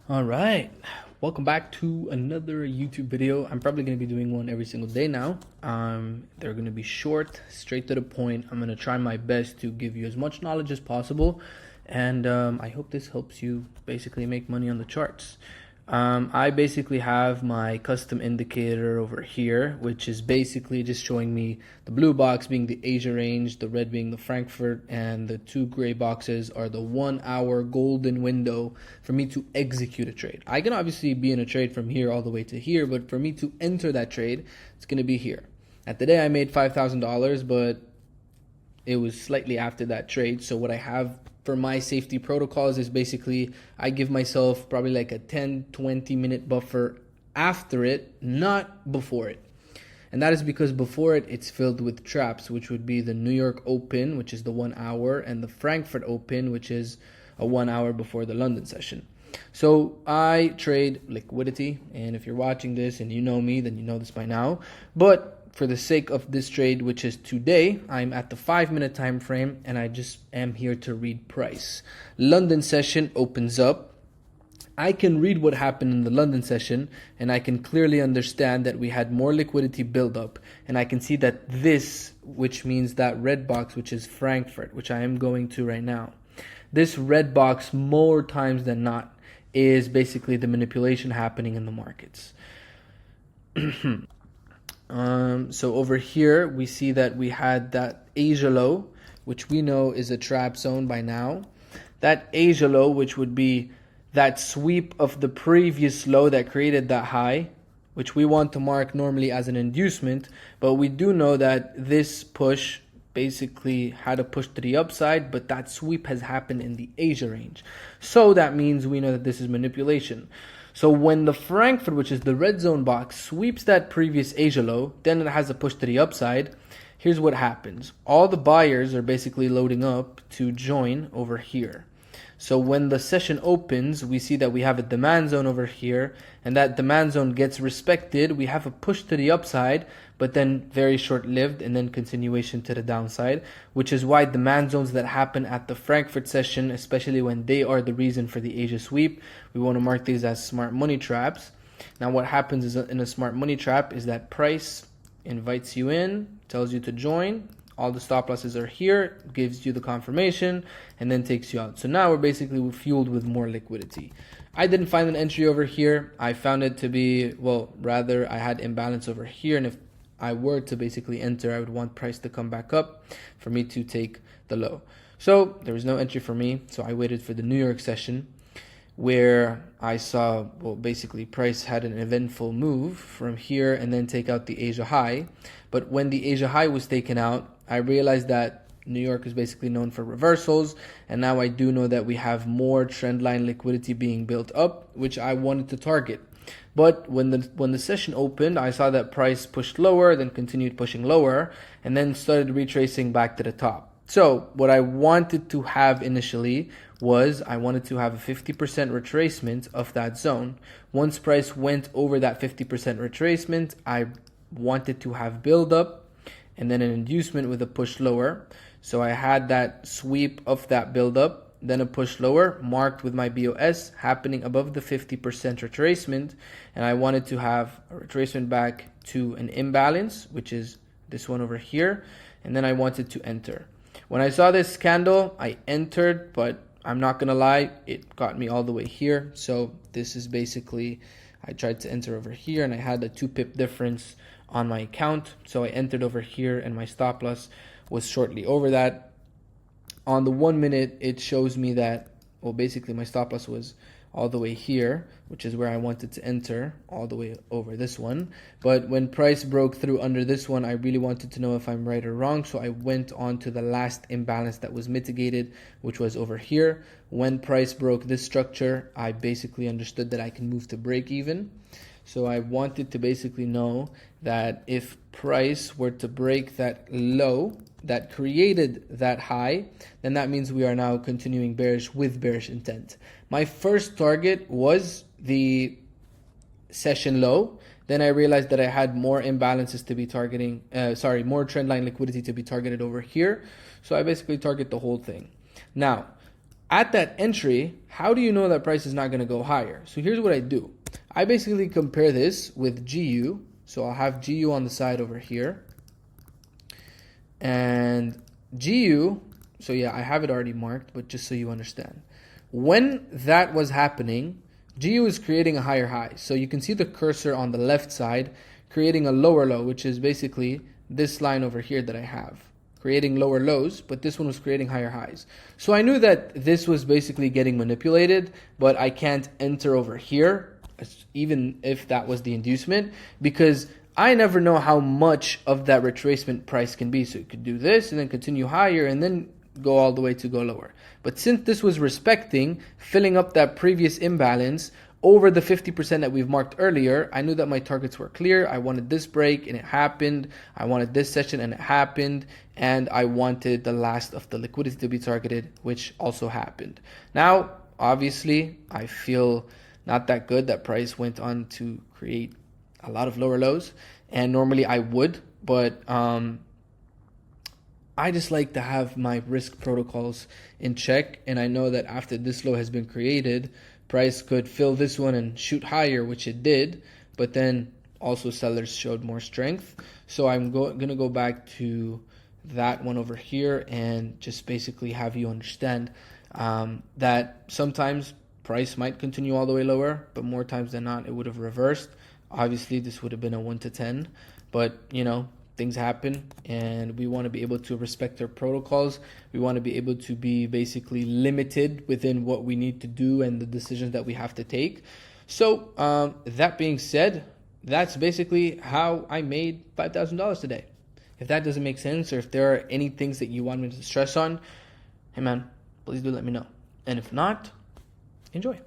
All right, welcome back to another YouTube video. I'm probably going to be doing one every single day now. They're going to be short, straight to the point. I'm going to try my best to give you as much knowledge as possible, and I hope this helps you basically make money on the charts. I basically have my custom indicator over here, which is basically just showing me the blue box being the Asia range, the red being the Frankfurt, and the two gray boxes are the 1 hour golden window for me to execute a trade. I can obviously be in a trade from here all the way to here, but for me to enter that trade, it's going to be here. At the day I made $5,000, but it was slightly after that trade. So what I have for my safety protocols is basically I give myself probably like a 10-20 minute buffer after it, not before it. And that is because before it, it's filled with traps, which would be the New York Open, which is the 1 hour, and the Frankfurt Open, which is a 1 hour before the London session. So I trade liquidity, and if you're watching this and you know me, then you know this by now. But for the sake of this trade, which is today, I'm at the 5-minute time frame, and I just am here to read price. London session opens up. I can read what happened in the London session, and I can clearly understand that we had more liquidity buildup, and I can see that this, which means that red box, which is Frankfurt, which I am going to right now, this red box more times than not is basically the manipulation happening in the markets. So over here, we see that we had that Asia low, which we know is a trap zone by now. That Asia low, which would be that sweep of the previous low that created that high, which we want to mark normally as an inducement. But we do know that this push basically had a push to the upside, but that sweep has happened in the Asia range. So that means we know that this is manipulation. So when the Frankfurt, which is the red zone box, sweeps that previous Asia low, then it has a push to the upside. Here's what happens. All the buyers are basically loading up to join over here. So when the session opens, we see that we have a demand zone over here, and that demand zone gets respected. We have a push to the upside, but then very short-lived, and then continuation to the downside, which is why demand zones that happen at the Frankfurt session, especially when they are the reason for the Asia sweep, we want to mark these as smart money traps. Now what happens is in a smart money trap is that price invites you in, tells you to join. All the stop losses are here, gives you the confirmation, and then takes you out. So now we're basically fueled with more liquidity. I didn't find an entry over here. I found it to be, well, rather I had imbalance over here. And if I were to basically enter, I would want price to come back up for me to take the low. So there was no entry for me. So I waited for the New York session, where I saw, well, basically price had an eventful move from here and then take out the Asia high. But when the Asia high was taken out, I realized that New York is basically known for reversals, and now I do know that we have more trendline liquidity being built up, which I wanted to target. But when the session opened, I saw that price pushed lower, then continued pushing lower, and then started retracing back to the top. So what I wanted to have initially was I wanted to have a 50% retracement of that zone. Once price went over that 50% retracement, I wanted to have build up and then an inducement with a push lower. So I had that sweep of that build up, then a push lower marked with my BOS happening above the 50% retracement, and I wanted to have a retracement back to an imbalance, which is this one over here, and then I wanted to enter. When I saw this candle, I entered, but I'm not gonna lie, it got me all the way here. So this is basically, I tried to enter over here and I had a 2 pip difference on my account. So I entered over here and my stop loss was shortly over that. On the 1 minute, it shows me that, well, basically my stop loss was all the way here, which is where I wanted to enter, all the way over this one. But when price broke through under this one, I really wanted to know if I'm right or wrong. So I went on to the last imbalance that was mitigated, which was over here. When price broke this structure, I basically understood that I can move to break even. So I wanted to basically know that if price were to break that low that created that high, then that means we are now continuing bearish with bearish intent. My first target was the session low. Then I realized that I had more imbalances to be targeting, more trendline liquidity to be targeted over here. So I basically target the whole thing. Now, at that entry, how do you know that price is not going to go higher? So here's what I do. I basically compare this with GU. So I'll have GU on the side over here. And GU, so yeah, I have it already marked, but just so you understand. When that was happening, GU is creating a higher high. So you can see the cursor on the left side creating a lower low, which is basically this line over here that I have, creating lower lows, but this one was creating higher highs. So I knew that this was basically getting manipulated, but I can't enter over here, even if that was the inducement, because I never know how much of that retracement price can be. So it could do this and then continue higher and then go all the way to go lower. But since this was respecting, filling up that previous imbalance over the 50% that we've marked earlier, I knew that my targets were clear. I wanted this break and it happened. I wanted this session and it happened. And I wanted the last of the liquidity to be targeted, which also happened. Now, obviously, I feel not that good that price went on to create a lot of lower lows. And normally I would, but I just like to have my risk protocols in check. And I know that after this low has been created, price could fill this one and shoot higher, which it did, but then also sellers showed more strength. So I'm going to go back to that one over here and just basically have you understand that sometimes price might continue all the way lower, but more times than not, it would have reversed. Obviously, this would have been a 1 to 10, but you know, things happen and we want to be able to respect our protocols. We want to be able to be basically limited within what we need to do and the decisions that we have to take. So that being said, that's basically how I made $5,000 today. If that doesn't make sense, or if there are any things that you want me to stress on, hey man, please do let me know. And if not, enjoy.